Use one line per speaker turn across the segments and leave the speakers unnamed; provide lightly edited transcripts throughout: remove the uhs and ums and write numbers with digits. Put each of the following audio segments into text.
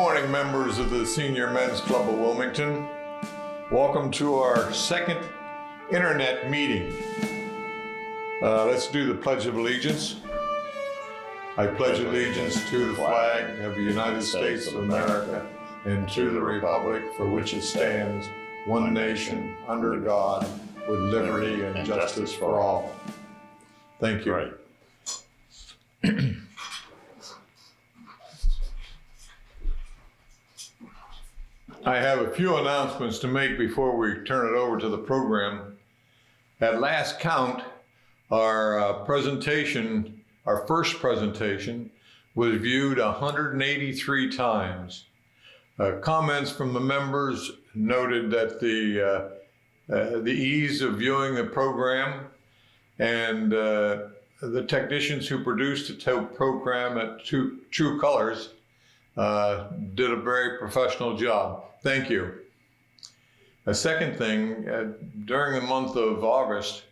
morning, members of the Senior Men's Club of Wilmington. Welcome to our second internet meeting. Let's do the Pledge of Allegiance. I pledge allegiance to the flag of the United States of America and to the republic for which it stands, one nation, under God, with liberty and justice for all. Thank you.
Right.
I have a few announcements to make before we turn it over to the program. At last count, our first presentation, was viewed 183 times. Comments from the members noted that the ease of viewing the program and the technicians who produced the program at TRU Colors did a very professional job. Thank you. A second thing, during the month of August,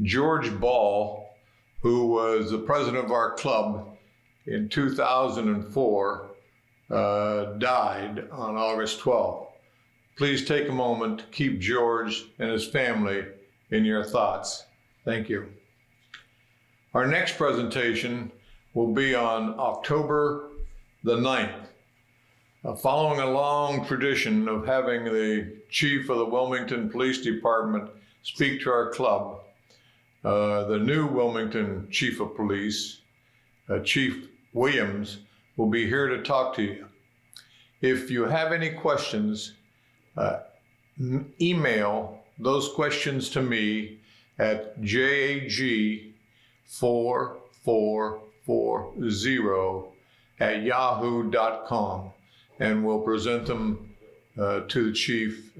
George Ball, who was the president of our club in 2004, died on August 12th. Please take a moment to keep George and his family in your thoughts. Thank you. Our next presentation will be on October the 9th. Following a long tradition of having the chief of the Wilmington Police Department speak to our club, the new Wilmington Chief of Police, Chief Williams, will be here to talk to you. If you have any questions, email those questions to me at jag4440@yahoo.com, and we'll present them to the chief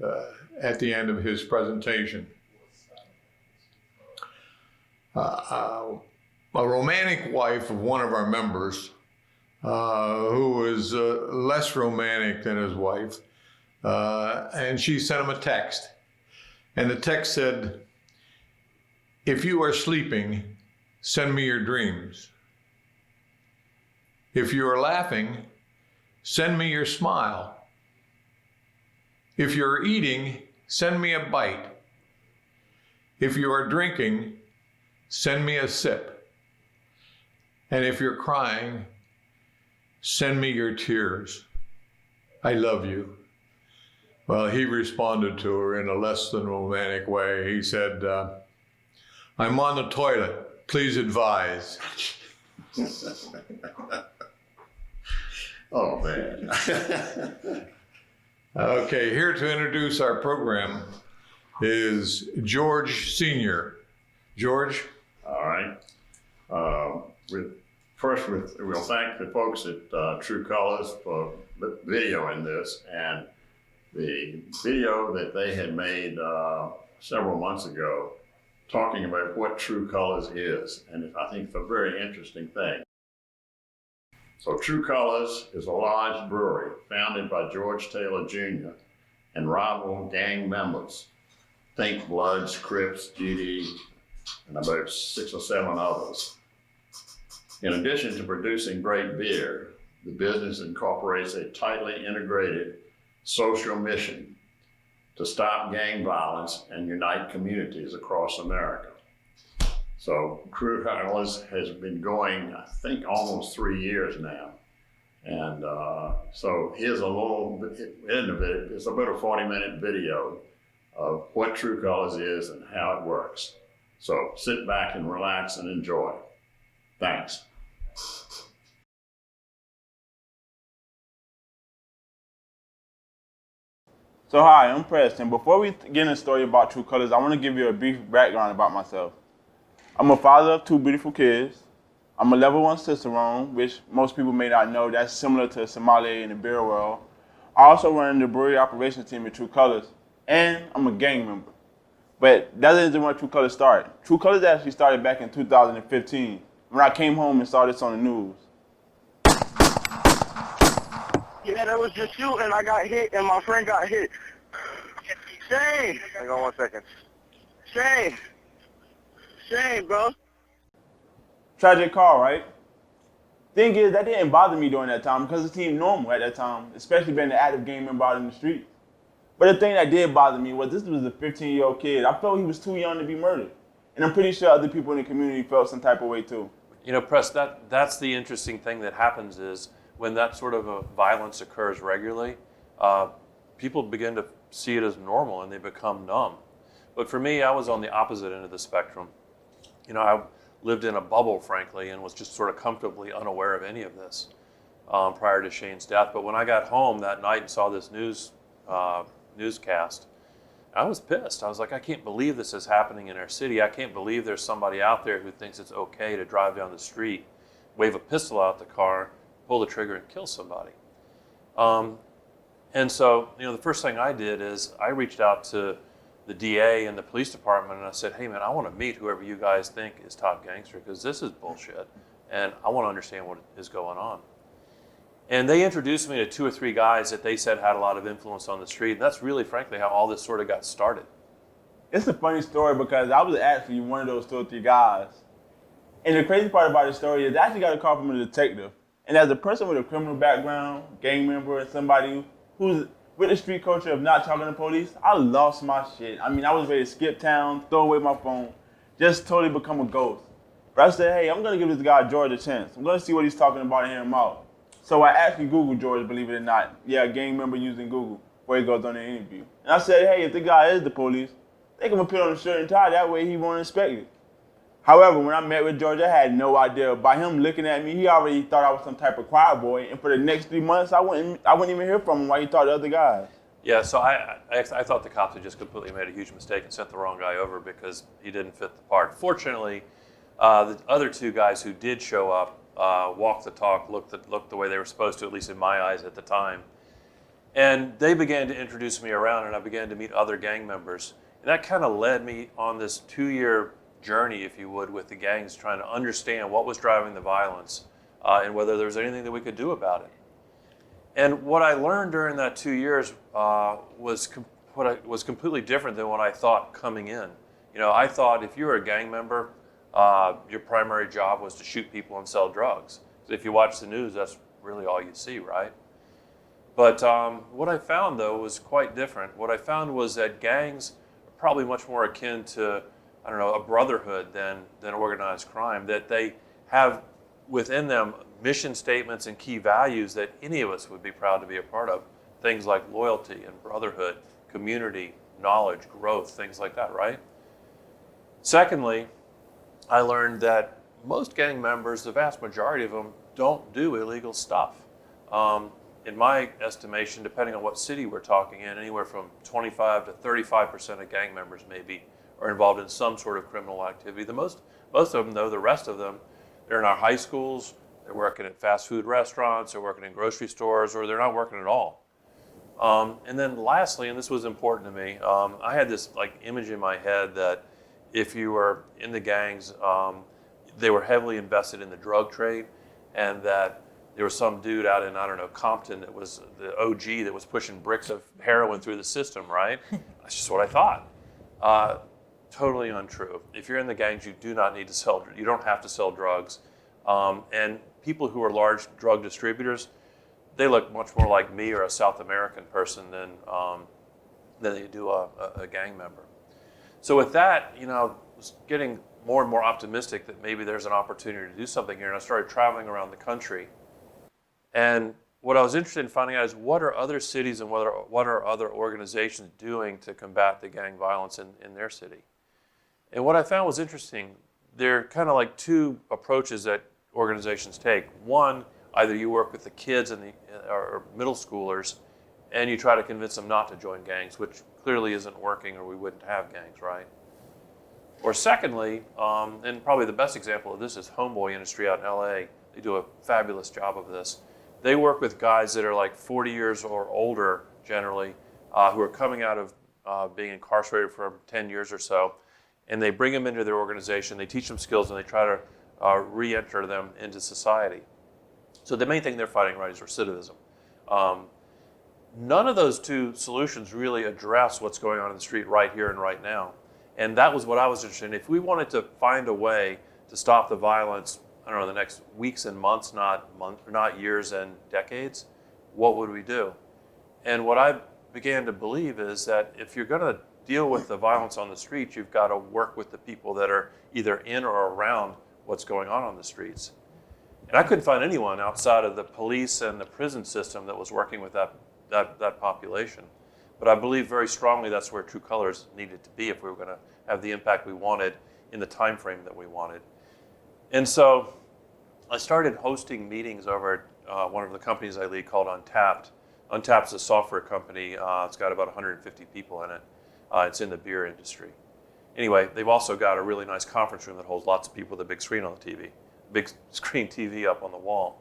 at the end of his presentation. A romantic wife of one of our members, who is less romantic than his wife, and she sent him a text. And the text said, "If you are sleeping, send me your dreams. If you are laughing, send me your smile. If you are eating, send me a bite. If you are drinking, send me a sip. And if you're crying, send me your tears. I love you." Well, he responded to her in a less than romantic way. He said, "I'm on the toilet. Please advise."
Oh, man.
Okay, here to introduce our program is George Sr. George?
All right. We'll thank the folks at TRU Colors for videoing this, and the video that they had made several months ago talking about what TRU Colors is, and I think it's a very interesting thing. So TRU Colors is a large brewery founded by George Taylor Jr. and rival gang members. Think Bloods, Crips, GD, and about 6 or 7 others. In addition to producing great beer, the business incorporates a tightly integrated social mission to stop gang violence and unite communities across America. So TRU Colors has been going, I think, almost 3 years now. And so here's a little end of it. It's about a 40-minute video of what TRU Colors is and how it works. So sit back and relax and enjoy. Thanks.
So hi, I'm Preston. Before we get into the story about TRU Colors, I want to give you a brief background about myself. I'm a father of 2 beautiful kids. I'm a level 1 Cicerone, which most people may not know. That's similar to sommelier in the beer world. I also run the brewery operations team at TRU Colors, and I'm a gang member. But that isn't where TRU Colors started. TRU Colors actually started back in 2015 when I came home and saw this on the news.
Yeah, that was just shooting. I got hit, and my friend got hit. Shane! Hang on 1 second. Shane, bro.
Tragic call, right? Thing is, that didn't bother me during that time because it seemed normal at that time, especially being an active gang member out in the streets. But the thing that did bother me was this was a 15-year-old kid. I felt he was too young to be murdered. And I'm pretty sure other people in the community felt some type of way too.
You know, Press, that's the interesting thing that happens is when that sort of a violence occurs regularly, people begin to see it as normal and they become numb. But for me, I was on the opposite end of the spectrum. You know, I lived in a bubble, frankly, and was just sort of comfortably unaware of any of this prior to Shane's death. But when I got home that night and saw this newscast, I was pissed. I was like, I can't believe this is happening in our city. I can't believe there's somebody out there who thinks it's okay to drive down the street, wave a pistol out the car, pull the trigger and kill somebody. And so, you know, the first thing I did is I reached out to the DA and the police department and I said, hey man, I want to meet whoever you guys think is top gangster because this is bullshit and I want to understand what is going on. And they introduced me to 2 or 3 guys that they said had a lot of influence on the street. And that's really, frankly, how all this sort of got started.
It's a funny story because I was actually one of those 2 or 3 guys. And the crazy part about the story is I actually got a call from a detective. And as a person with a criminal background, gang member, and somebody who's with the street culture of not talking to police, I lost my shit. I mean, I was ready to skip town, throw away my phone, just totally become a ghost. But I said, hey, I'm going to give this guy George a chance. I'm going to see what he's talking about and hear him out. So I actually Googled George, believe it or not. Yeah, a gang member using Google before he goes on the interview. And I said, hey, if the guy is the police, they can put on a shirt and tie. That way he won't inspect it. However, when I met with George, I had no idea. By him looking at me, he already thought I was some type of choir boy. And for the next 3 months, I wouldn't even hear from him while he talked to other guys.
Yeah, so I thought the cops had just completely made a huge mistake and sent the wrong guy over because he didn't fit the part. Fortunately, the other 2 guys who did show up walked the talk, looked the way they were supposed to, at least in my eyes at the time. And they began to introduce me around and I began to meet other gang members. And that kind of led me on this 2-year journey, if you would, with the gangs, trying to understand what was driving the violence and whether there was anything that we could do about it. And what I learned during that 2 years was completely different than what I thought coming in. You know, I thought if you were a gang member, your primary job was to shoot people and sell drugs. So if you watch the news, that's really all you see, right? But what I found, though, was quite different. What I found was that gangs are probably much more akin to, I don't know, a brotherhood than organized crime, that they have within them mission statements and key values that any of us would be proud to be a part of. Things like loyalty and brotherhood, community, knowledge, growth, things like that, right? Secondly, I learned that most gang members, the vast majority of them, don't do illegal stuff. In my estimation, depending on what city we're talking in, anywhere from 25 to 35% of gang members maybe are involved in some sort of criminal activity. Most of them, though, the rest of them, they're in our high schools, they're working at fast food restaurants, they're working in grocery stores, or they're not working at all. And then lastly, and this was important to me, I had this image in my head that if you were in the gangs, they were heavily invested in the drug trade, and that there was some dude out in, I don't know, Compton that was the OG that was pushing bricks of heroin through the system, right? That's just what I thought. Totally untrue. If you're in the gangs, you do not need to sell, you don't have to sell drugs. And people who are large drug distributors, they look much more like me or a South American person than they do a gang member. So with that, you know, I was getting more and more optimistic that maybe there's an opportunity to do something here. And I started traveling around the country. And what I was interested in finding out is what are other cities and what are other organizations doing to combat the gang violence in their city. And what I found was interesting. There are kind of like 2 approaches that organizations take. One, either you work with the kids or middle schoolers and you try to convince them not to join gangs, which clearly isn't working or we wouldn't have gangs, right? Or secondly, and probably the best example of this is Homeboy Industry out in LA. They do a fabulous job of this. They work with guys that are like 40 years or older, generally, who are coming out of being incarcerated for 10 years or so, and they bring them into their organization, they teach them skills, and they try to re-enter them into society. So the main thing they're fighting, right, is recidivism. None of those 2 solutions really address what's going on in the street right here and right now. And that was what I was interested in. If we wanted to find a way to stop the violence I don't know, the next weeks and months, not years and decades, what would we do? And what I began to believe is that if you're going to deal with the violence on the streets, you've got to work with the people that are either in or around what's going on the streets. And I couldn't find anyone outside of the police and the prison system that was working with that population. But I believe very strongly that's where True Colors needed to be if we were going to have the impact we wanted in the time frame that we wanted. And so I started hosting meetings over at one of the companies I lead called Untapped. Untapped is a software company. It's got about 150 people in it. It's in the beer industry. Anyway, they've also got a really nice conference room that holds lots of people with a big screen on the TV, big screen TV up on the wall.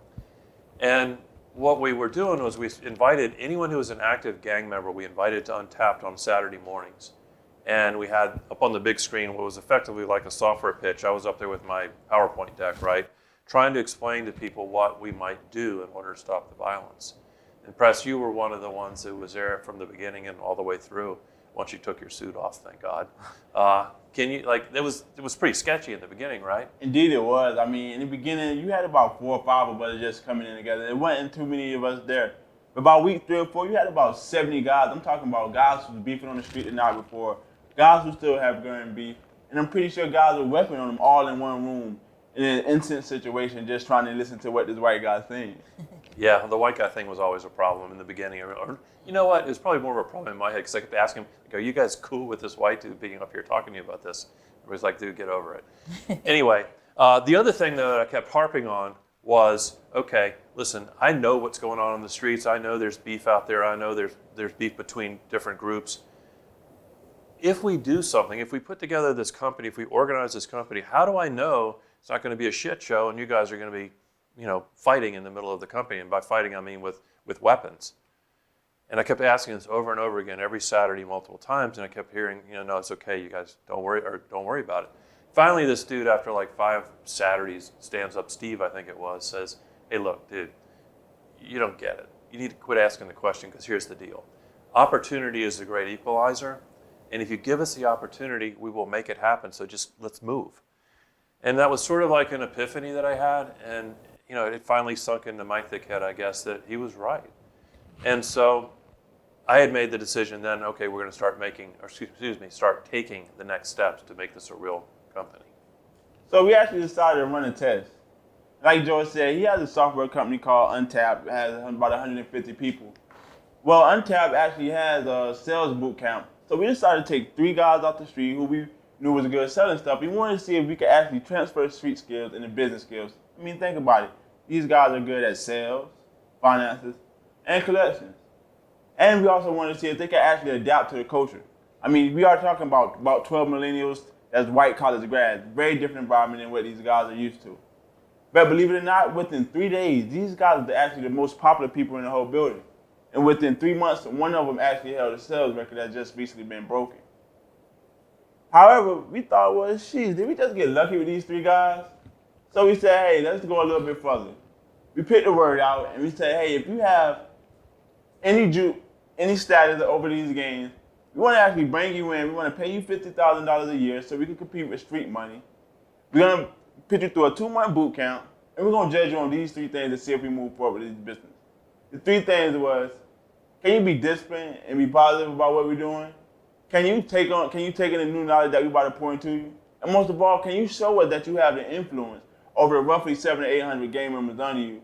And what we were doing was we invited anyone who was an active gang member, we invited to Untapped on Saturday mornings. And we had up on the big screen what was effectively like a software pitch. I was up there with my PowerPoint deck, right? Trying to explain to people what we might do in order to stop the violence. And Press, you were one of the ones who was there from the beginning and all the way through. Once you took your suit off, thank God. Can you, like, it was pretty sketchy in the beginning, right?
Indeed it was. I mean, in the beginning, you had about 4 or 5 of us just coming in together. There wasn't too many of us there. But about week 3 or 4, you had about 70 guys. I'm talking about guys who was beefing on the street the night before, guys who still have gun beef, and I'm pretty sure guys with weapons on them all in one room in an instant situation just trying to listen to what this white guy's saying.
Yeah, the white guy thing was always a problem in the beginning. Or, you know what? It was probably more of a problem in my head because I kept asking him, like, are you guys cool with this white dude being up here talking to you about this? Everybody's like, dude, get over it. Anyway, the other thing that I kept harping on was, okay, listen, I know what's going on the streets. I know there's beef out there. I know there's beef between different groups. If we do something, if we put together this company, if we organize this company, how do I know it's not going to be a shit show and you guys are going to be, fighting in the middle of the company? And by fighting, I mean with weapons. And I kept asking this over and over again every Saturday, multiple times, and I kept hearing, no, it's okay, you guys don't worry about it. Finally, this dude, after like 5 Saturdays, stands up, Steve, I think it was, says, hey, look, dude, you don't get it. You need to quit asking the question because here's the deal. Opportunity is the great equalizer, and if you give us the opportunity, we will make it happen, so just let's move. And that was sort of like an epiphany that I had, and it finally sunk into my thick head, I guess, that he was right. And so I had made the decision then, okay, we're going to start taking the next steps to make this a real company.
So we actually decided to run a test. Like George said, he has a software company called Untapped. It has about 150 people. Well, Untapped actually has a sales boot camp. So we decided to take 3 guys off the street who we knew was good at selling stuff. We wanted to see if we could actually transfer street skills into business skills. I mean, think about it. These guys are good at sales, finances, and collections. And we also wanted to see if they could actually adapt to the culture. I mean, we are talking about 12 millennials as white college grads. Very different environment than what these guys are used to. But believe it or not, within 3 days, these guys are actually the most popular people in the whole building. And within 3 months, one of them actually held a sales record that's just recently been broken. However, we thought, well, geez, did we just get lucky with these 3 guys? So we said, hey, let's go a little bit further. We picked the word out and we said, hey, if you have any status over these games, we want to actually bring you in. We want to pay you $50,000 a year so we can compete with street money. We're going to put you through a 2-month boot camp, and we're going to judge you on these 3 things to see if we move forward with this business. The 3 things was, can you be disciplined and be positive about what we're doing? Can you take in the new knowledge that we're about to pour into you? And most of all, can you show us that you have the influence over roughly 700 to 800 gang members under you,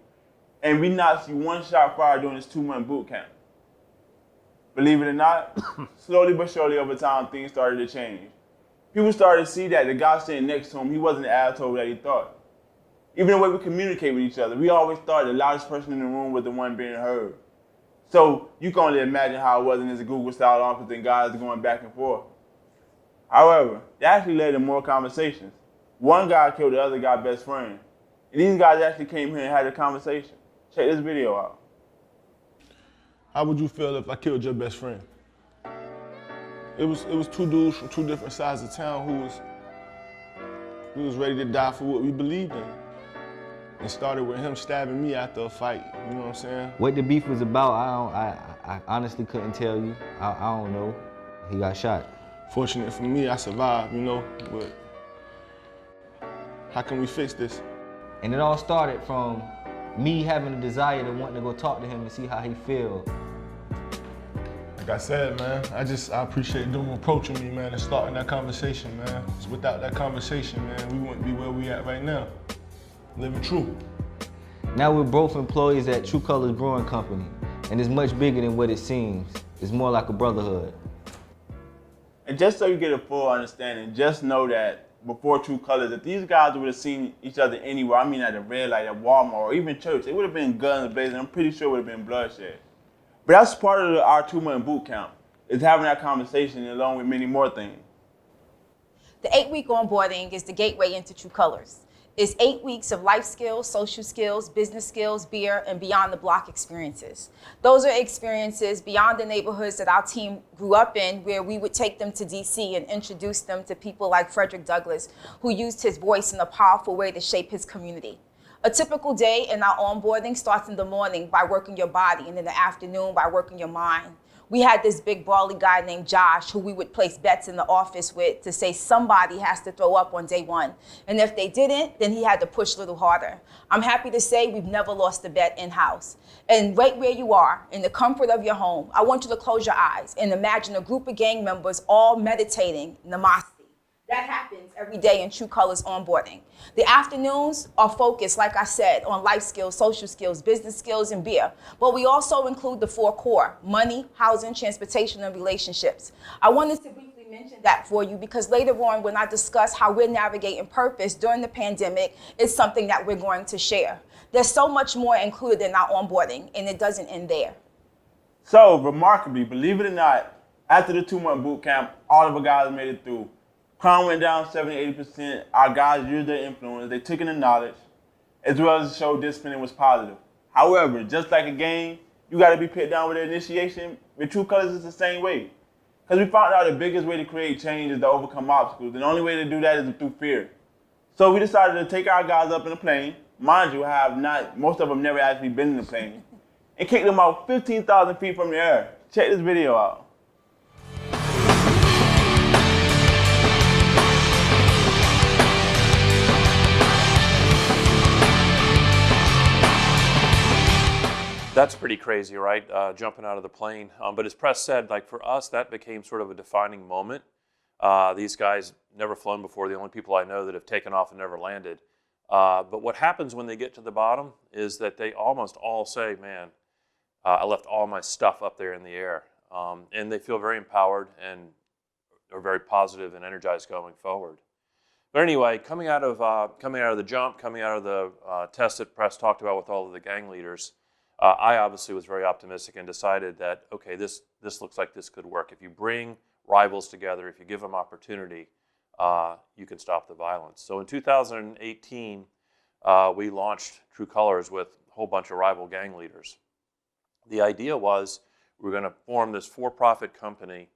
and we not see one shot fired during this 2-month boot camp? Believe it or not, slowly but surely over time, things started to change. People started to see that the guy sitting next to him, he wasn't the asshole that he thought. Even the way we communicate with each other, we always thought the loudest person in the room was the one being heard. So you can only imagine how it was in this Google-style office and guys going back and forth. However, that actually led to more conversations. One guy killed the other guy's best friend. And these guys actually came here and had a conversation. Check this video out.
How would you feel if I killed your best friend? It was 2 dudes from 2 different sides of town who was ready to die for what we believed in. It started with him stabbing me after a fight, you know what I'm saying?
What the beef was about, I honestly couldn't tell you. I don't know. He got shot.
Fortunate for me, I survived, but how can we fix this?
And it all started from me having a desire to want to go talk to him and see how he feels.
Like I said, man, I appreciate them approaching me, man, and starting that conversation, man. 'Cause without that conversation, man, we wouldn't be where we at right now. Living true.
Now we're both employees at True Colors Brewing Company, and it's much bigger than what it seems. It's more like a brotherhood.
And just so you get a full understanding, just know that before True Colors, if these guys would have seen each other anywhere, I mean at a red light, at Walmart, or even church, it would have been guns blazing. I'm pretty sure it would have been bloodshed. But that's part of our 2-month boot camp, is having that conversation along with many more things.
The 8-week onboarding is the gateway into True Colors. It's 8 weeks of life skills, social skills, business skills, beer, and beyond the block experiences. Those are experiences beyond the neighborhoods that our team grew up in, where we would take them to DC and introduce them to people like Frederick Douglass, who used his voice in a powerful way to shape his community. A typical day in our onboarding starts in the morning by working your body, and in the afternoon by working your mind. We had this big brawly guy named Josh who we would place bets in the office with to say somebody has to throw up on day 1. And if they didn't, then he had to push a little harder. I'm happy to say we've never lost a bet in-house. And right where you are, in the comfort of your home, I want you to close your eyes and imagine a group of gang members all meditating Namaste. That happens every day in True Colors onboarding. The afternoons are focused, like I said, on life skills, social skills, business skills, and beer. But we also include the 4 core: money, housing, transportation, and relationships. I wanted to briefly mention that for you because later on, when I discuss how we're navigating purpose during the pandemic, it's something that we're going to share. There's so much more included in our onboarding, and it doesn't end there.
So, remarkably, believe it or not, after the 2-month boot camp, all of our guys made it through. Crime went down 70-80%. Our guys used their influence. They took in the knowledge, as well as showed discipline and was positive. However, just like a game, you got to be put down with the initiation. With True Colors, it's the same way. Because we found out the biggest way to create change is to overcome obstacles. And the only way to do that is through fear. So we decided to take our guys up in a plane. Mind you, most of them never actually been in a plane. And kick them out 15,000 feet from the air. Check this video out.
That's pretty crazy, right? Jumping out of the plane. But as Press said, like for us, that became sort of a defining moment. These guys never flown before. The only people I know that have taken off and never landed. But what happens when they get to the bottom is that they almost all say, man, I left all my stuff up there in the air. And they feel very empowered and are very positive and energized going forward. But anyway, coming out of the jump, coming out of the test that Press talked about with all of the gang leaders, I obviously was very optimistic and decided that, okay, this looks like this could work. If you bring rivals together, if you give them opportunity, you can stop the violence. So in 2018, we launched True Colors with a whole bunch of rival gang leaders. The idea was we were going to form this for-profit company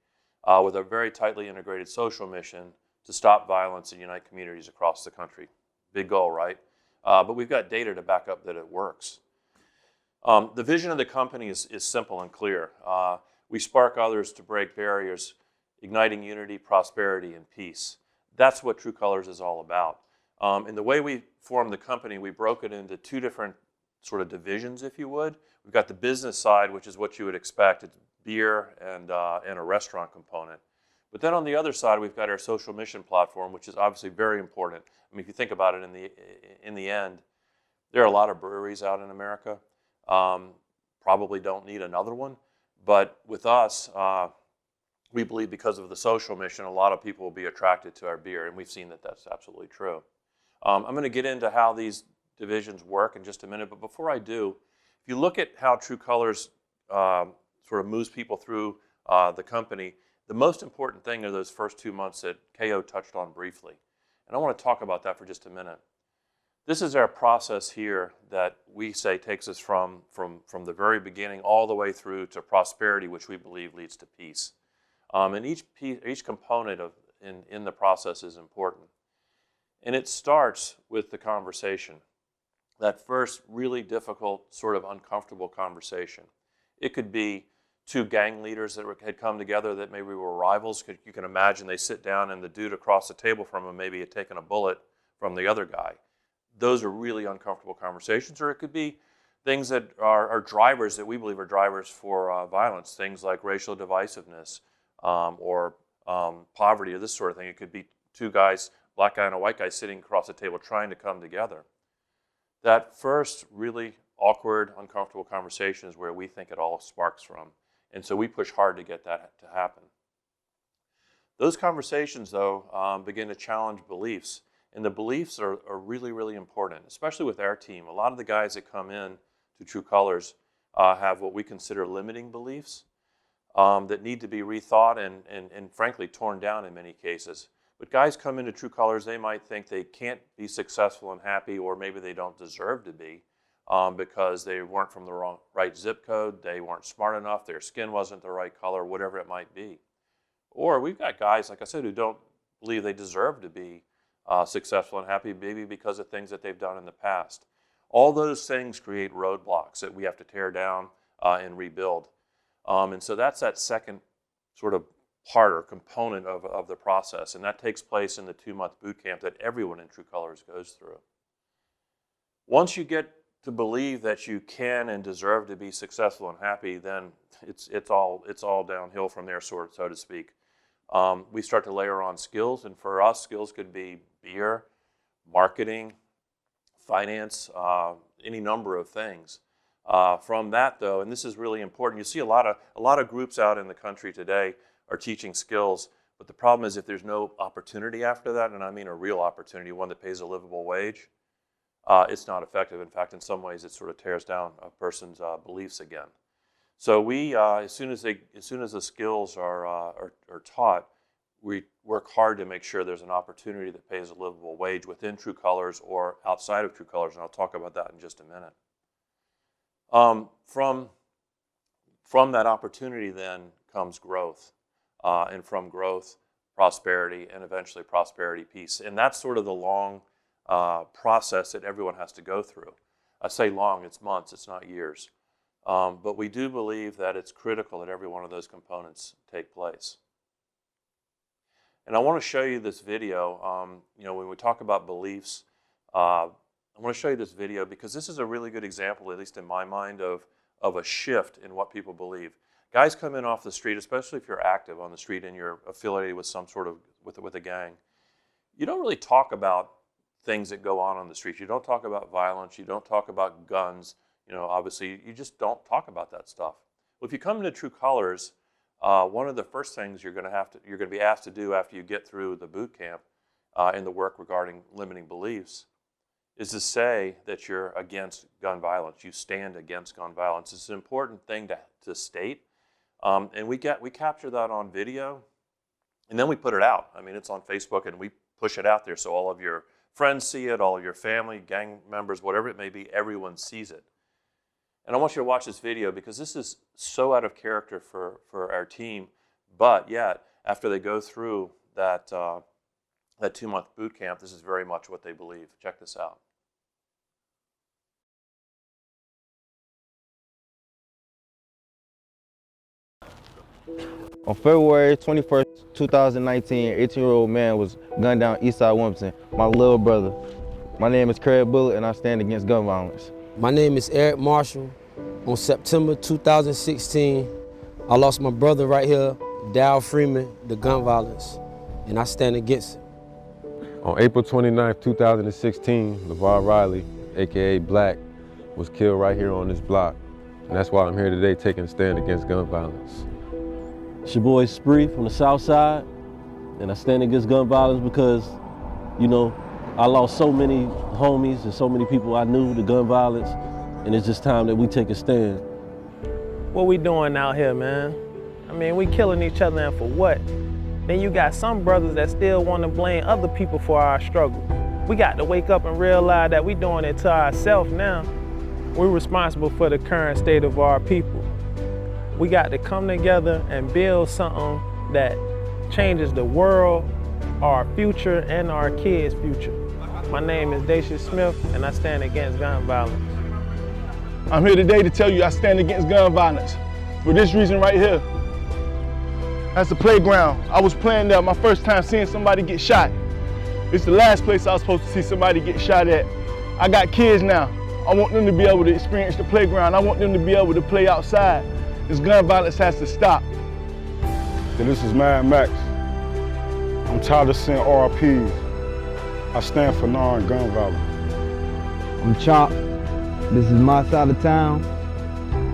with a very tightly integrated social mission to stop violence and unite communities across the country. Big goal, right? But we've got data to back up that it works. The vision of the company is simple and clear. We spark others to break barriers, igniting unity, prosperity, and peace. That's what True Colors is all about. And the way we formed the company, we broke it into 2 different sort of divisions, if you would. We've got the business side, which is what you would expect. It's beer and a restaurant component. But then on the other side, we've got our social mission platform, which is obviously very important. I mean, if you think about it in the end, there are a lot of breweries out in America. Probably don't need another one. But with us, we believe because of the social mission, a lot of people will be attracted to our beer, and we've seen that that's absolutely true. I'm going to get into how these divisions work in just a minute, but before I do, if you look at how True Colors sort of moves people through the company, the most important thing are those first 2 months that KO touched on briefly. And I want to talk about that for just a minute. This is our process here that we say takes us from the very beginning all the way through to prosperity, which we believe leads to peace. And each component in the process is important. And it starts with the conversation, that first really difficult, sort of uncomfortable conversation. It could be 2 gang leaders that had come together that maybe were rivals. You can imagine they sit down and the dude across the table from them maybe had taken a bullet from the other guy. those are really uncomfortable conversations, or it could be things that are drivers that we believe are drivers for violence, things like racial divisiveness or poverty or this sort of thing. It could be two guys, black guy and a white guy, sitting across the table trying to come together. That first really awkward, uncomfortable conversation is where we think it all sparks from. And so we push hard to get that to happen. Those conversations, though, begin to challenge beliefs. And the beliefs are really, really important, especially with our team. A lot of the guys that come in to True Colors have what we consider limiting beliefs that need to be rethought and frankly, torn down in many cases. But guys come into True Colors, they might think they can't be successful and happy, or maybe they don't deserve to be because they weren't from the right zip code, they weren't smart enough, their skin wasn't the right color, whatever it might be. Or we've got guys, like I said, who don't believe they deserve to be successful and happy, maybe because of things that they've done in the past. All those things create roadblocks that we have to tear down and rebuild. And so that's that second sort of part or component of the process, and that takes place in the 2-month boot camp that everyone in True Colors goes through. Once you get to believe that you can and deserve to be successful and happy, then it's all downhill from there, so to speak. We start to layer on skills, and for us, skills could be beer, marketing, finance, any number of things. From that, though, and this is really important, you see a lot of groups out in the country today are teaching skills, but the problem is if there's no opportunity after that, and I mean a real opportunity, one that pays a livable wage, it's not effective. In fact, in some ways, it sort of tears down a person's beliefs again. So we, as soon as the skills are taught, we work hard to make sure there's an opportunity that pays a livable wage within True Colors or outside of True Colors, and I'll talk about that in just a minute. From that opportunity then comes growth, and from growth, prosperity, and eventually prosperity, peace. And that's sort of the long process that everyone has to go through. I say long, it's months, it's not years. But we do believe that it's critical that every one of those components take place. And I want to show you this video. When we talk about beliefs, I want to show you this video because this is a really good example, at least in my mind, of a shift in what people believe. Guys come in off the street, especially if you're active on the street and you're affiliated with some sort of, with a gang. You don't really talk about things that go on the street. You don't talk about violence. You don't talk about guns. Obviously, you just don't talk about that stuff. Well, if you come into True Colors, one of the first things you're going to be asked to do after you get through the boot camp and the work regarding limiting beliefs is to say that you're against gun violence. You stand against gun violence. It's an important thing to state, and we capture that on video, and then we put it out. I mean, it's on Facebook, and we push it out there so all of your friends see it, all of your family, gang members, whatever it may be, everyone sees it. And I want you to watch this video because this is so out of character for our team, but yet, after they go through that 2-month boot camp, this is very much what they believe. Check this out.
On February 21st, 2019, an 18-year-old man was gunned down eastside Wilmington, my little brother. My name is Craig Bullitt, and I stand against gun violence.
My name is Eric Marshall. On September 2016, I lost my brother right here, Dal Freeman, to gun violence, and I stand against it.
On April 29, 2016, LeVar Riley, AKA Black, was killed right here on this block. And that's why I'm here today taking a stand against gun violence.
It's your boy Spree from the South Side, and I stand against gun violence because, I lost so many homies and so many people I knew to gun violence, and it's just time that we take a stand.
What we doing out here, man? I mean, we killing each other, and for what? Then you got some brothers that still want to blame other people for our struggle. We got to wake up and realize that we doing it to ourselves now. We're responsible for the current state of our people. We got to come together and build something that changes the world, our future, and our kids' future. My name is Dacia Smith, and I stand against gun violence.
I'm here today to tell you I stand against gun violence. For this reason right here. That's the playground. I was playing there, my first time seeing somebody get shot. It's the last place I was supposed to see somebody get shot at. I got kids now. I want them to be able to experience the playground. I want them to be able to play outside. This gun violence has to stop.
This is Mad Max. I'm tired of seeing RIPs. I stand for non-gun violence.
I'm Chop. This is my side of town.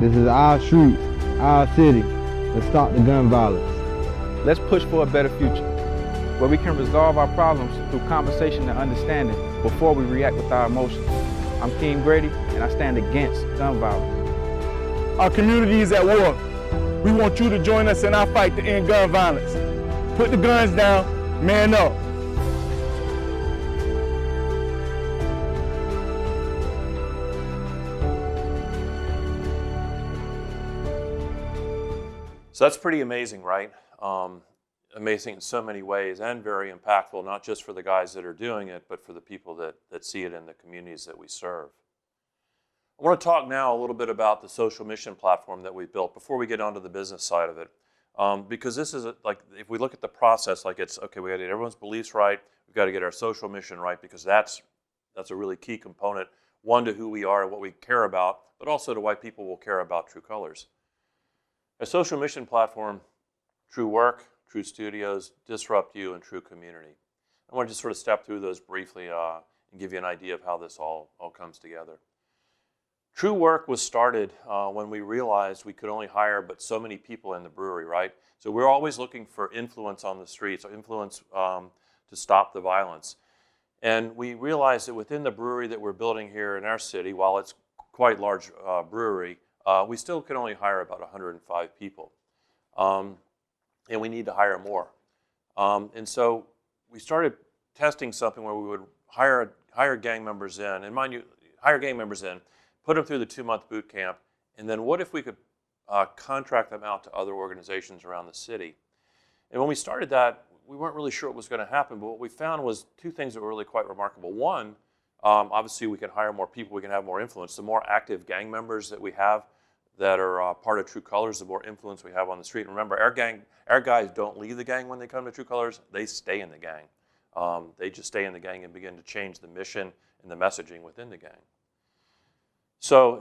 This is our streets, our city. Let's stop the gun violence.
Let's push for a better future, where we can resolve our problems through conversation and understanding before we react with our emotions. I'm King Grady, and I stand against gun violence.
Our community is at war. We want you to join us in our fight to end gun violence. Put the guns down, man up.
So that's pretty amazing, right? Amazing in so many ways and very impactful, not just for the guys that are doing it, but for the people that see it in the communities that we serve. I want to talk now a little bit about the social mission platform that we built before we get onto the business side of it. Because this is like, if we look at the process, like it's, okay, we got to get everyone's beliefs right, we've got to get our social mission right, because that's a really key component, one, to who we are and what we care about, but also to why people will care about True Colors. A social mission platform, True Work, True Studios, Disrupt You, and True Community. I want to just sort of step through those briefly and give you an idea of how this all comes together. True Work was started when we realized we could only hire but so many people in the brewery, right? So we're always looking for influence on the streets, or influence to stop the violence. And we realized that within the brewery that we're building here in our city, while it's quite large brewery, we still can only hire about 105 people. And we need to hire more. And so we started testing something where we would hire gang members in, and mind you, hire gang members in, put them through the 2-month boot camp, and then what if we could contract them out to other organizations around the city? And when we started that, we weren't really sure what was going to happen, but what we found was two things that were really quite remarkable. One, obviously we can hire more people, we can have more influence. The more active gang members that we have that are part of True Colors, the more influence we have on the street. And remember, our guys don't leave the gang when they come to True Colors, they stay in the gang. They just stay in the gang and begin to change the mission and the messaging within the gang. So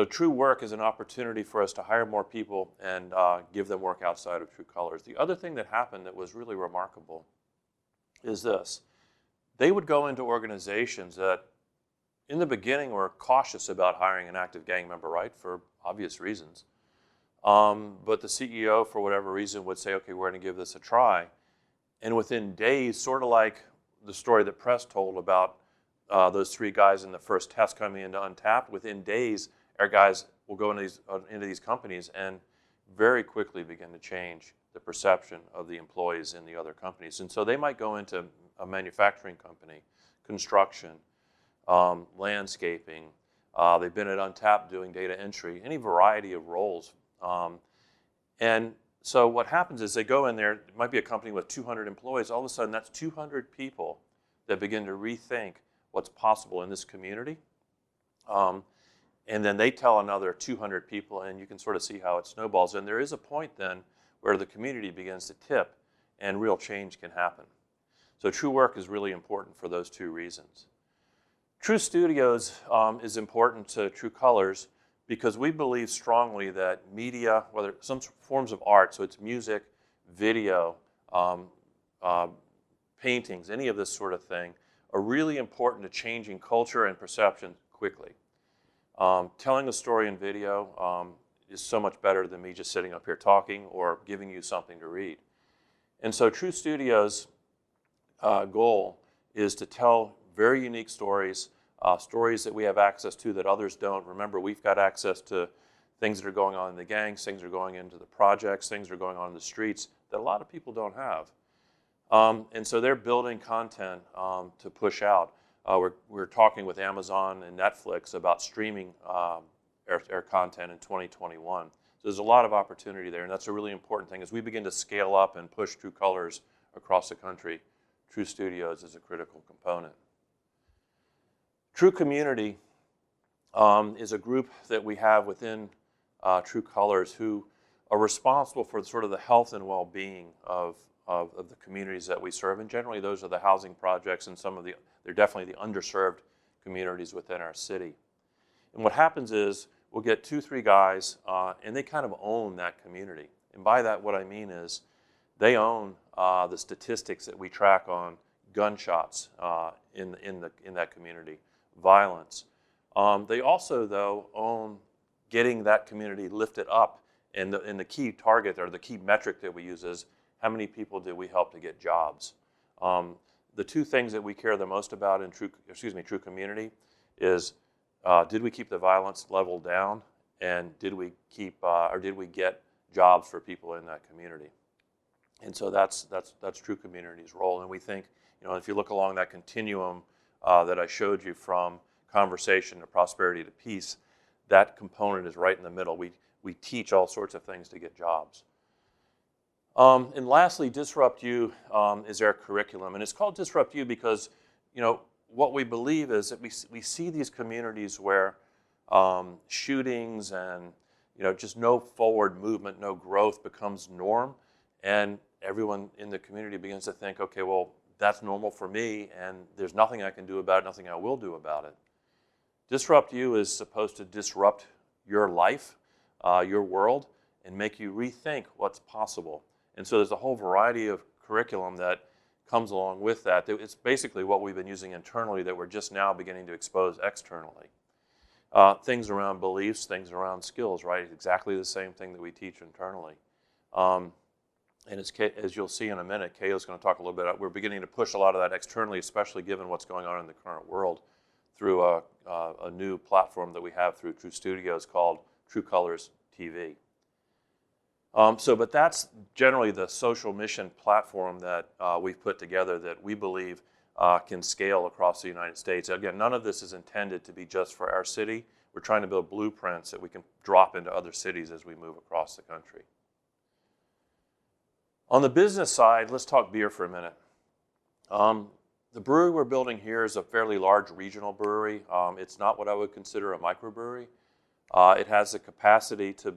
True Work is an opportunity for us to hire more people and give them work outside of True Colors. The other thing that happened that was really remarkable is this. They would go into organizations that in the beginning were cautious about hiring an active gang member, right, for obvious reasons. But the CEO, for whatever reason, would say, okay, we're going to give this a try. And within days, sort of like the story that Press told about those 3 guys in the first test coming into Untapped, within days, our guys will go into these companies and very quickly begin to change the perception of the employees in the other companies. And so they might go into a manufacturing company, construction, landscaping. They've been at Untapped doing data entry, any variety of roles. And so what happens is they go in there, it might be a company with 200 employees, all of a sudden that's 200 people that begin to rethink what's possible in this community. And then they tell another 200 people, and you can sort of see how it snowballs. And there is a point then where the community begins to tip and real change can happen. So True Work is really important for those 2 reasons. True Studios is important to True Colors because we believe strongly that media, whether some forms of art, so it's music, video, paintings, any of this sort of thing, are really important to changing culture and perception quickly. Telling a story in video is so much better than me just sitting up here talking or giving you something to read. And so True Studios' goal is to tell very unique stories, stories that we have access to that others don't. Remember, we've got access to things that are going on in the gangs, things that are going into the projects, things that are going on in the streets that a lot of people don't have. And so they're building content to push out. We're talking with Amazon and Netflix about streaming their content in 2021. So there's a lot of opportunity there, and that's a really important thing. As we begin to scale up and push True Colors across the country, True Studios is a critical component. True Community is a group that we have within True Colors who are responsible for sort of the health and well-being of the communities that we serve. And generally those are the housing projects and they're definitely the underserved communities within our city. And what happens is we'll get 2-3 guys, and they kind of own that community. And by that, what I mean is they own the statistics that we track on gunshots in that community, violence. They also, though, own getting that community lifted up. And the key target, or the key metric that we use, is how many people did we help to get jobs. The two things that we care the most about in True Community is, did we keep the violence level down, and did we get jobs for people in that community? And so that's True Community's role. And we think, if you look along that continuum that I showed you from conversation to prosperity to peace, that component is right in the middle. We teach all sorts of things to get jobs. And lastly, Disrupt You is our curriculum. And it's called Disrupt You because, what we believe is that we see these communities where shootings and, just no forward movement, no growth becomes norm. And everyone in the community begins to think, okay, well, that's normal for me, and there's nothing I can do about it, nothing I will do about it. Disrupt You is supposed to disrupt your life, your world, and make you rethink what's possible. And so there's a whole variety of curriculum that comes along with that. It's basically what we've been using internally that we're just now beginning to expose externally. Things around beliefs, things around skills, right? Exactly the same thing that we teach internally. And as you'll see in a minute, Kayo's going to talk a little bit about, we're beginning to push a lot of that externally, especially given what's going on in the current world, through a new platform that we have through True Studios called True Colors TV. But that's generally the social mission platform that we've put together that we believe can scale across the United States. Again, none of this is intended to be just for our city. We're trying to build blueprints that we can drop into other cities as we move across the country. On the business side, let's talk beer for a minute. The brewery we're building here is a fairly large regional brewery. It's not what I would consider a microbrewery. It has the capacity to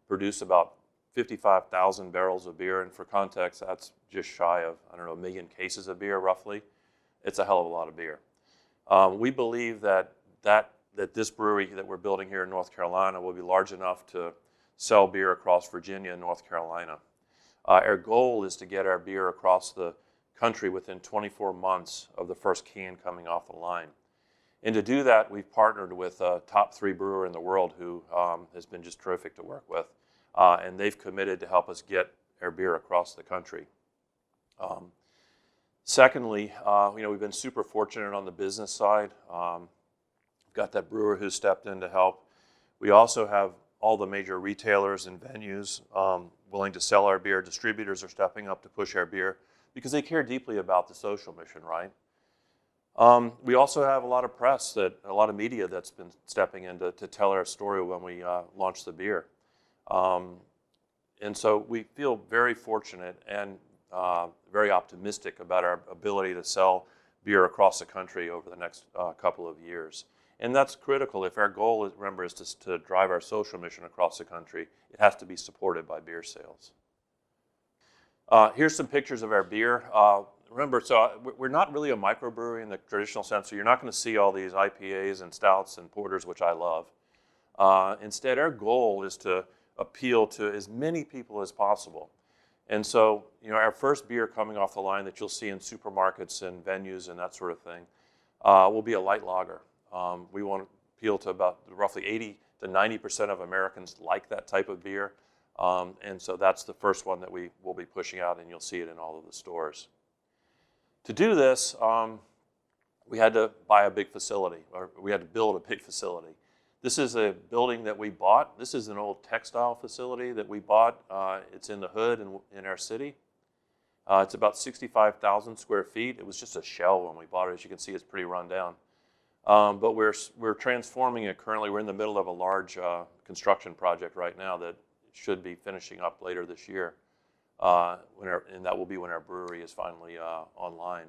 produce about 55,000 barrels of beer, and for context, that's just shy of, 1 million cases of beer, roughly. It's a hell of a lot of beer. We believe that this brewery that we're building here in North Carolina will be large enough to sell beer across Virginia and North Carolina. Our goal is to get our beer across the country within 24 months of the first can coming off the line. And to do that, we've partnered with a top 3 brewer in the world who has been just terrific to work with. And they've committed to help us get our beer across the country. Secondly, we've been super fortunate on the business side. We've got that brewer who stepped in to help. We also have all the major retailers and venues willing to sell our beer. Distributors are stepping up to push our beer because they care deeply about the social mission, right? We also have a lot of press, a lot of media that's been stepping in to tell our story when we launch the beer. And so we feel very fortunate and very optimistic about our ability to sell beer across the country over the next couple of years. And that's critical. If our goal, is to drive our social mission across the country, it has to be supported by beer sales. Here's some pictures of our beer. Remember, so we're not really a microbrewery in the traditional sense, so you're not going to see all these IPAs and stouts and porters, which I love. Instead, our goal is to appeal to as many people as possible. And so, our first beer coming off the line that you'll see in supermarkets and venues and that sort of thing will be a light lager. We want to appeal to about roughly 80 to 90% of Americans like that type of beer. And so that's the first one that we will be pushing out, and you'll see it in all of the stores. To do this, we had to buy a big facility, or we had to build a big facility. This is a building that we bought. This is an old textile facility that we bought. It's in the hood in our city. It's about 65,000 square feet. It was just a shell when we bought it. As you can see, it's pretty run down. But we're transforming it currently. We're in the middle of a large construction project right now that should be finishing up later this year. And that will be when our brewery is finally online.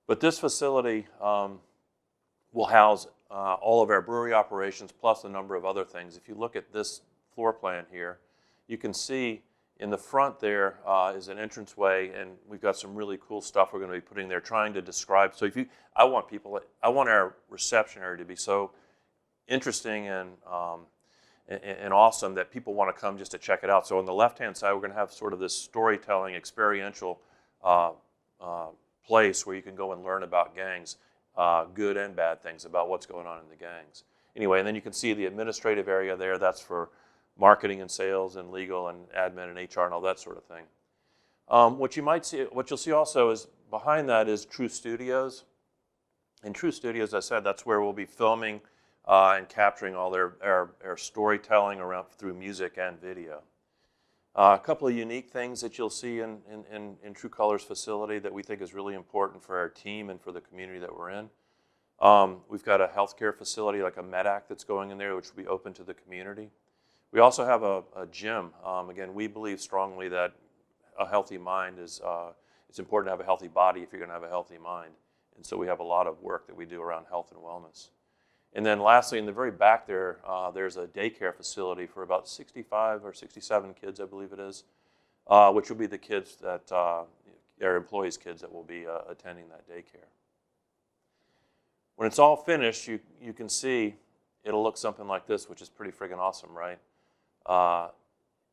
But this facility will house all of our brewery operations plus a number of other things. If you look at this floor plan here, you can see In the front there is an entranceway, and we've got some really cool stuff we're going to be putting there, trying to describe. So I want our reception area to be so interesting and awesome that people want to come just to check it out. So on the left-hand side, we're going to have sort of this storytelling, experiential place where you can go and learn about gangs, good and bad things about what's going on in the gangs. Anyway, and then you can see the administrative area there. That's for marketing and sales and legal and admin and HR and all that sort of thing. What you'll see also is behind that is TRU Studios. In TRU Studios, as I said, that's where we'll be filming and capturing all our storytelling around through music and video. A couple of unique things that you'll see in TRU Colors facility that we think is really important for our team and for the community that we're in. We've got a healthcare facility like a MedAct that's going in there, which will be open to the community. We also have a gym. Again, we believe strongly that a healthy mind is, it's important to have a healthy body if you're going to have a healthy mind. And so we have a lot of work that we do around health and wellness. And then lastly, in the very back there, there's a daycare facility for about 65 or 67 kids, I believe it is, which will be the kids that, our employees' kids that will be attending that daycare. When it's all finished, you can see it'll look something like this, which is pretty friggin' awesome, right?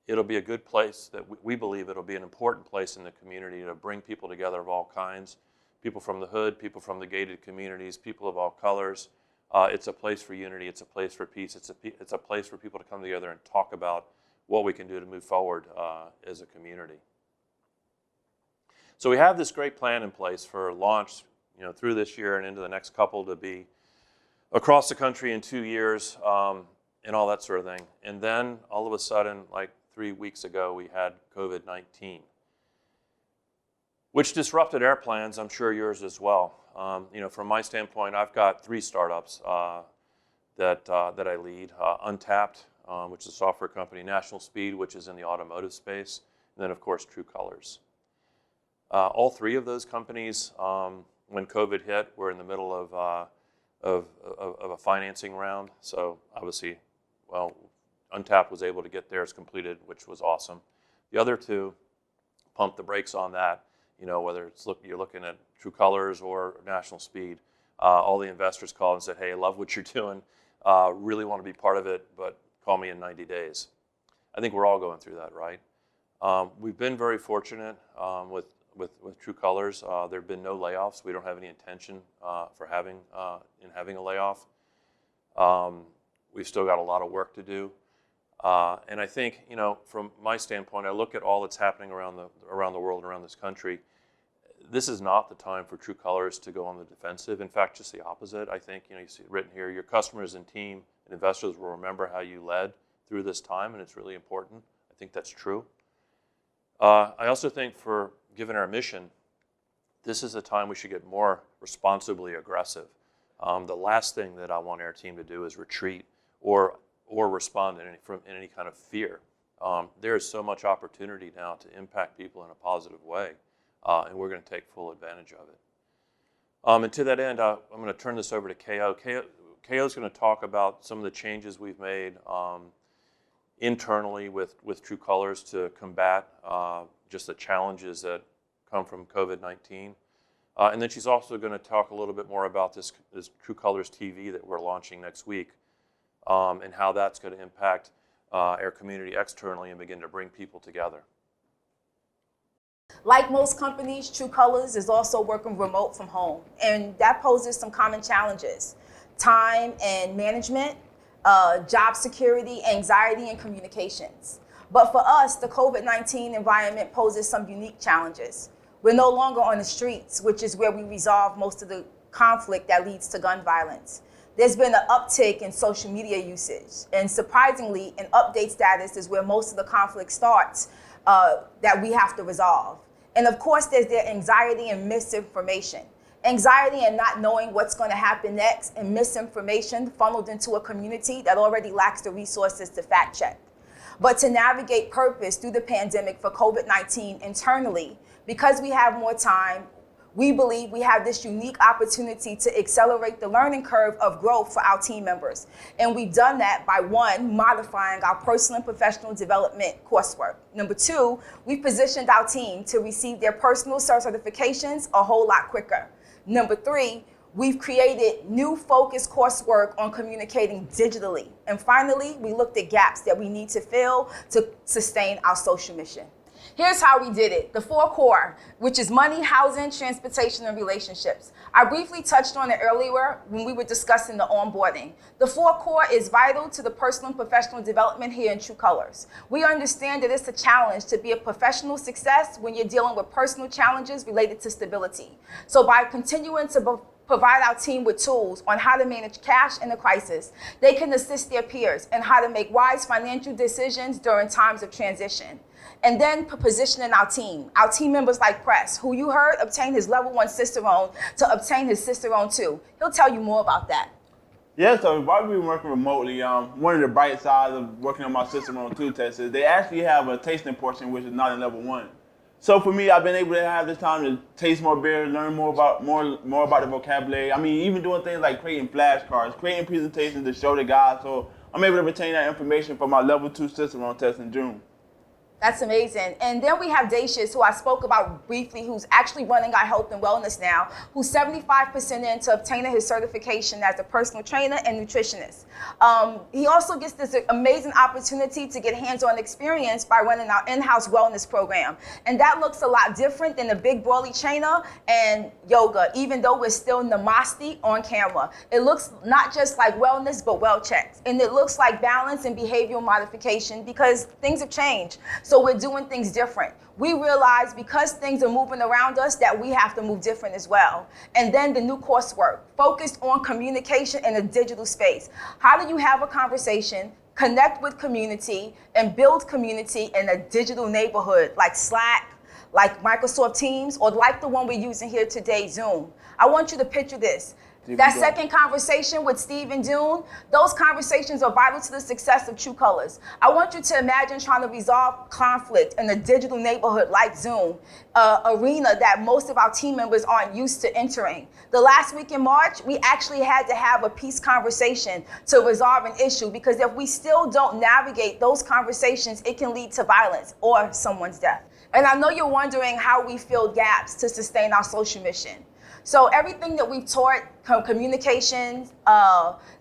It'll be a good place that we believe it'll be an important place in the community to bring people together of all kinds, people from the hood, people from the gated communities, people of all colors. It's a place for unity, it's a place for peace, it's a place for people to come together and talk about what we can do to move forward as a community. So we have this great plan in place for launch, through this year and into the next couple to be across the country in 2 years. And all that sort of thing. And then all of a sudden, like 3 weeks ago, we had COVID-19, which disrupted our plans, I'm sure yours as well. From my standpoint, I've got 3 startups that I lead. Untapped, which is a software company, National Speed, which is in the automotive space, and then of course TRU Colors. All 3 of those companies, when COVID hit, were in the middle of a financing round. So obviously, Untapped was able to get theirs completed, which was awesome. The other 2 pumped the brakes on that. Whether it's you're looking at TRU Colors or National Speed, all the investors called and said, "Hey, I love what you're doing. Really want to be part of it, but call me in 90 days." I think we're all going through that, right? We've been very fortunate with TRU Colors. There have been no layoffs. We don't have any intention for having a layoff. We've still got a lot of work to do. And I think, from my standpoint, I look at all that's happening around the world and around this country. This is not the time for TRU Colors to go on the defensive. In fact, just the opposite. I think, you see it written here, your customers and team and investors will remember how you led through this time, and it's really important. I think that's true. I also think given our mission, this is a time we should get more responsibly aggressive. The last thing that I want our team to do is retreat or respond in any kind of fear. There is so much opportunity now to impact people in a positive way, and we're going to take full advantage of it. And to that end, I'm going to turn this over to KO. KO is going to talk about some of the changes we've made internally with TRU Colors to combat just the challenges that come from COVID-19. And then she's also going to talk a little bit more about this TRU Colors TV that we're launching next week, and how that's going to impact our community externally and begin to bring people together.
Like most companies, TRU Colors is also working remote from home, and that poses some common challenges: time and management, job security, anxiety, and communications. But for us, the COVID-19 environment poses some unique challenges. We're no longer on the streets, which is where we resolve most of the conflict that leads to gun violence. There's been an uptick in social media usage, and surprisingly, an update status is where most of the conflict starts that we have to resolve. And of course, there's the anxiety and misinformation. Anxiety and not knowing what's going to happen next, and misinformation funneled into a community that already lacks the resources to fact check. But to navigate purpose through the pandemic for COVID-19 internally, because we have more time, we believe we have this unique opportunity to accelerate the learning curve of growth for our team members. And we've done that by, one, modifying our personal and professional development coursework. Number two, we've positioned our team to receive their personal certifications a whole lot quicker. Number three, we've created new focused coursework on communicating digitally. And finally, we looked at gaps that we need to fill to sustain our social mission. Here's how we did it. The 4 core, which is money, housing, transportation, and relationships. I briefly touched on it earlier when we were discussing the onboarding. The 4 core is vital to the personal and professional development here in True Colors. We understand that it's a challenge to be a professional success when you're dealing with personal challenges related to stability. So by continuing to provide our team with tools on how to manage cash in a crisis, they can assist their peers in how to make wise financial decisions during times of transition. And then positioning our team members like Press, who you heard obtain his level 1 Cicerone to obtain his Cicerone 2. He'll tell you more about that.
Yeah, so while we've been working remotely, one of the bright sides of working on my Cicerone 2 test is they actually have a tasting portion which is not in level 1. So for me, I've been able to have this time to taste more beer, learn more about the vocabulary. I mean, even doing things like creating flashcards, creating presentations to show the guys. So I'm able to retain that information for my level 2 Cicerone test in June.
That's amazing. And then we have Dacius, who I spoke about briefly, who's actually running our health and wellness now, who's 75% into obtaining his certification as a personal trainer and nutritionist. He also gets this amazing opportunity to get hands-on experience by running our in-house wellness program. And that looks a lot different than the big burly trainer and yoga, even though we're still namaste on camera. It looks not just like wellness, but well checks. And it looks like balance and behavioral modification because things have changed. So we're doing things different. We realize because things are moving around us that we have to move different as well. And then the new coursework, focused on communication in a digital space. How do you have a conversation, connect with community, and build community in a digital neighborhood like Slack, like Microsoft Teams, or like the one we're using here today, Zoom? I want you to picture this. That second conversation with Steve and Dune, those conversations are vital to the success of True Colors. I want you to imagine trying to resolve conflict in a digital neighborhood like Zoom, arena that most of our team members aren't used to entering. The last week in March, we actually had to have a peace conversation to resolve an issue because if we still don't navigate those conversations, it can lead to violence or someone's death. And I know you're wondering how we fill gaps to sustain our social mission. So everything that we've taught, communications,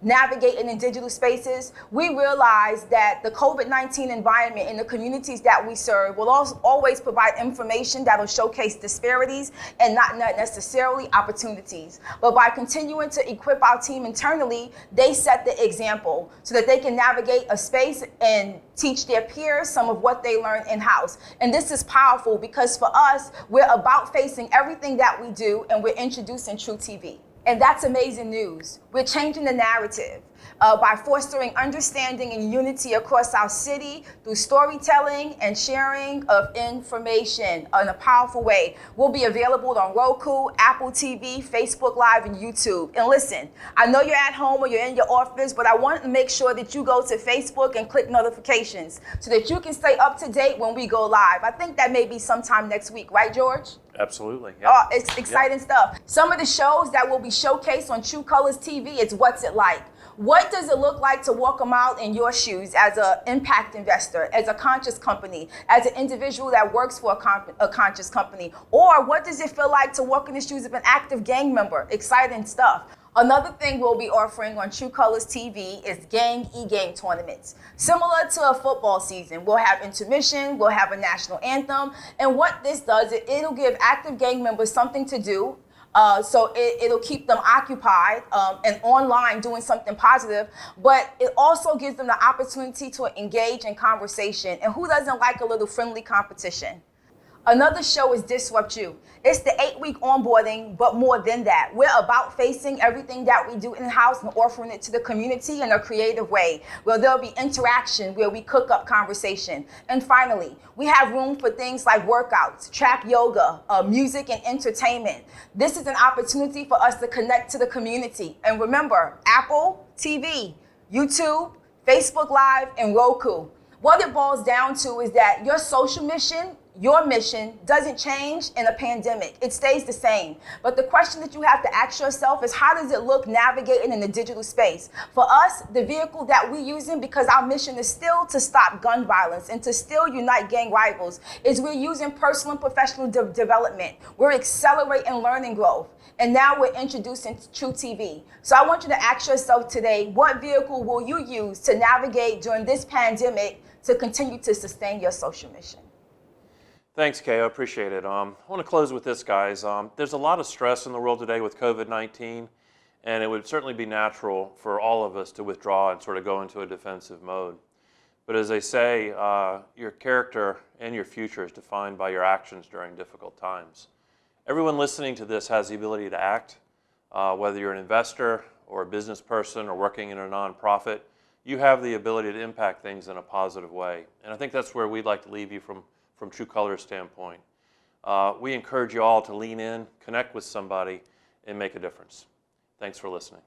navigating in digital spaces, we realize that the COVID-19 environment in the communities that we serve will always provide information that will showcase disparities and not necessarily opportunities. But by continuing to equip our team internally, they set the example so that they can navigate a space and teach their peers some of what they learn in-house. And this is powerful because for us, we're about facing everything that we do and we're introducing True TV. And that's amazing news. We're changing the narrative by fostering understanding and unity across our city through storytelling and sharing of information in a powerful way. We'll be available on Roku, Apple TV, Facebook Live, and YouTube. And listen, I know you're at home or you're in your office, but I want to make sure that you go to Facebook and click notifications so that you can stay up to date when we go live. I think that may be sometime next week, right, George?
Absolutely.
Yeah. Oh, it's exciting stuff. Some of the shows that will be showcased on True Colors TV is What's It Like? What does it look like to walk a mile in your shoes as an impact investor, as a conscious company, as an individual that works for a conscious company? Or what does it feel like to walk in the shoes of an active gang member? Exciting stuff. Another thing we'll be offering on True Colors TV is gang e-game tournaments. Similar to a football season, we'll have intermission, we'll have a national anthem, and what this does, it'll give active gang members something to do. So it'll keep them occupied and online doing something positive, but it also gives them the opportunity to engage in conversation. And who doesn't like a little friendly competition? Another show is Disrupt You. It's the 8-week onboarding, but more than that. We're about facing everything that we do in-house and offering it to the community in a creative way, where there'll be interaction, where we cook up conversation. And finally, we have room for things like workouts, track yoga, music, and entertainment. This is an opportunity for us to connect to the community. And remember, Apple TV, YouTube, Facebook Live, and Roku. What it boils down to is that your social mission, Your mission doesn't change in a pandemic. It stays the same. But the question that you have to ask yourself is, how does it look navigating in the digital space? For us, the vehicle that we're using, because our mission is still to stop gun violence and to still unite gang rivals, is we're using personal and professional development. We're accelerating learning growth. And now we're introducing TRU TV. So I want you to ask yourself today, what vehicle will you use to navigate during this pandemic to continue to sustain your social mission?
Thanks, Kay. I appreciate it. I want to close with this, guys. There's a lot of stress in the world today with COVID-19, and it would certainly be natural for all of us to withdraw and sort of go into a defensive mode. But as they say, your character and your future is defined by your actions during difficult times. Everyone listening to this has the ability to act, whether you're an investor or a business person or working in a nonprofit. You have the ability to impact things in a positive way. And I think that's where we'd like to leave you from True Colors' standpoint. We encourage you all to lean in, connect with somebody, and make a difference. Thanks for listening.